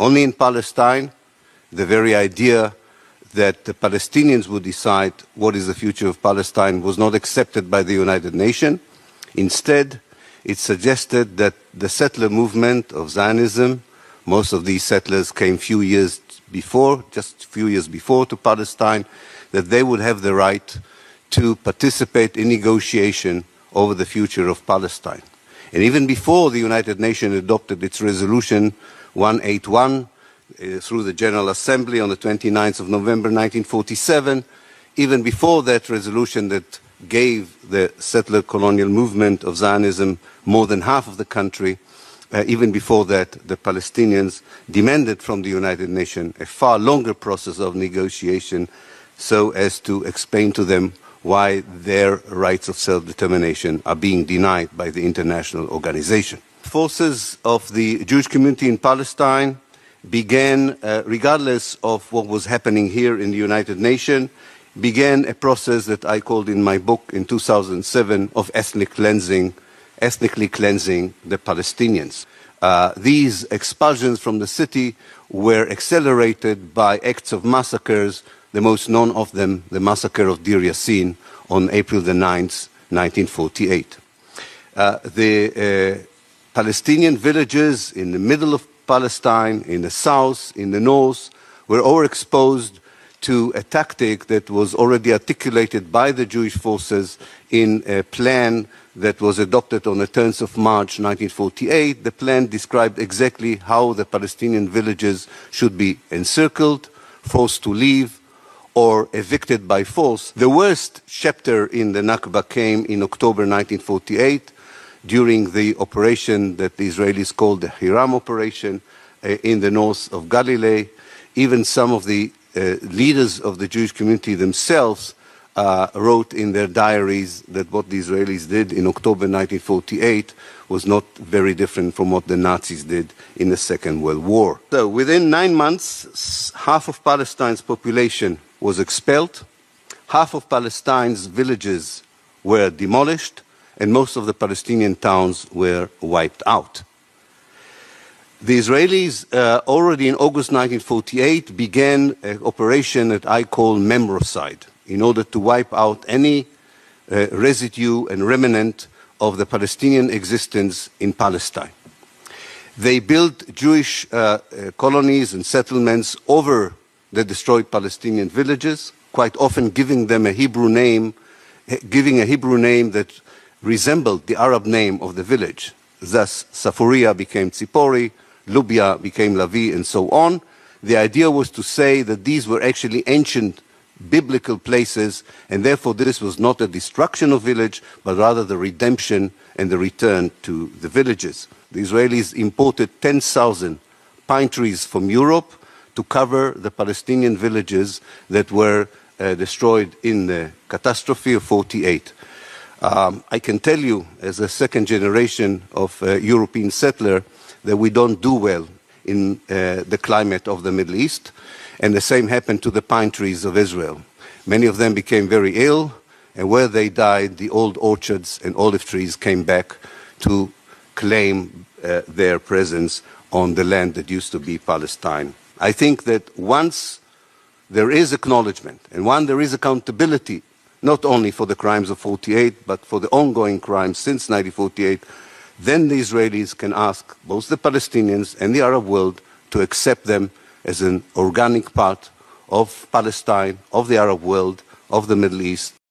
Only in Palestine, the very idea that the Palestinians would decide what is the future of Palestine was not accepted by the United Nations. Instead, it suggested that the settler movement of Zionism, most of these settlers came just a few years before to Palestine, that they would have the right to participate in negotiation over the future of Palestine. And even before the United Nations adopted its resolution 181 through the General Assembly on the 29th of November 1947, even before that resolution that gave the settler colonial movement of Zionism more than half of the country, even before that, the Palestinians demanded from the United Nations a far longer process of negotiation so as to explain to them why their rights of self-determination are being denied by the international organization. Forces of the Jewish community in Palestine began, regardless of what was happening here in the United Nations, began a process that I called in my book in 2007 of ethnically cleansing the Palestinians. These expulsions from the city were accelerated by acts of massacres, the most known of them, the massacre of Deir Yassin on April the 9th, 1948. The Palestinian villages in the middle of Palestine, in the south, in the north, were overexposed to a tactic that was already articulated by the Jewish forces in a plan that was adopted on the 10th of March 1948. The plan described exactly how the Palestinian villages should be encircled, forced to leave, or evicted by force. The worst chapter in the Nakba came in October 1948 during the operation that the Israelis called the Hiram operation in the north of Galilee. Even some of the leaders of the Jewish community themselves wrote in their diaries that what the Israelis did in October 1948 was not very different from what the Nazis did in the Second World War. So within 9 months, half of Palestine's population was expelled, half of Palestine's villages were demolished, and most of the Palestinian towns were wiped out. The Israelis, already in August 1948, began an operation that I call memoricide, in order to wipe out any residue and remnant of the Palestinian existence in Palestine. They built Jewish colonies and settlements over the destroyed Palestinian villages, quite often giving them a Hebrew name, that resembled the Arab name of the village. Thus, Safuria became Tzipori, Lubia became Lavi, and so on. The idea was to say that these were actually ancient biblical places, and therefore this was not a destruction of village, but rather the redemption and the return to the villages. The Israelis imported 10,000 pine trees from Europe to cover the Palestinian villages that were destroyed in the catastrophe of 48. I can tell you, as a second generation of European settler, that we don't do well in the climate of the Middle East, and the same happened to the pine trees of Israel. Many of them became very ill, and where they died, the old orchards and olive trees came back to claim their presence on the land that used to be Palestine. I think that once there is acknowledgement, and once there is accountability, not only for the crimes of 48, but for the ongoing crimes since 1948, then the Israelis can ask both the Palestinians and the Arab world to accept them as an organic part of Palestine, of the Arab world, of the Middle East.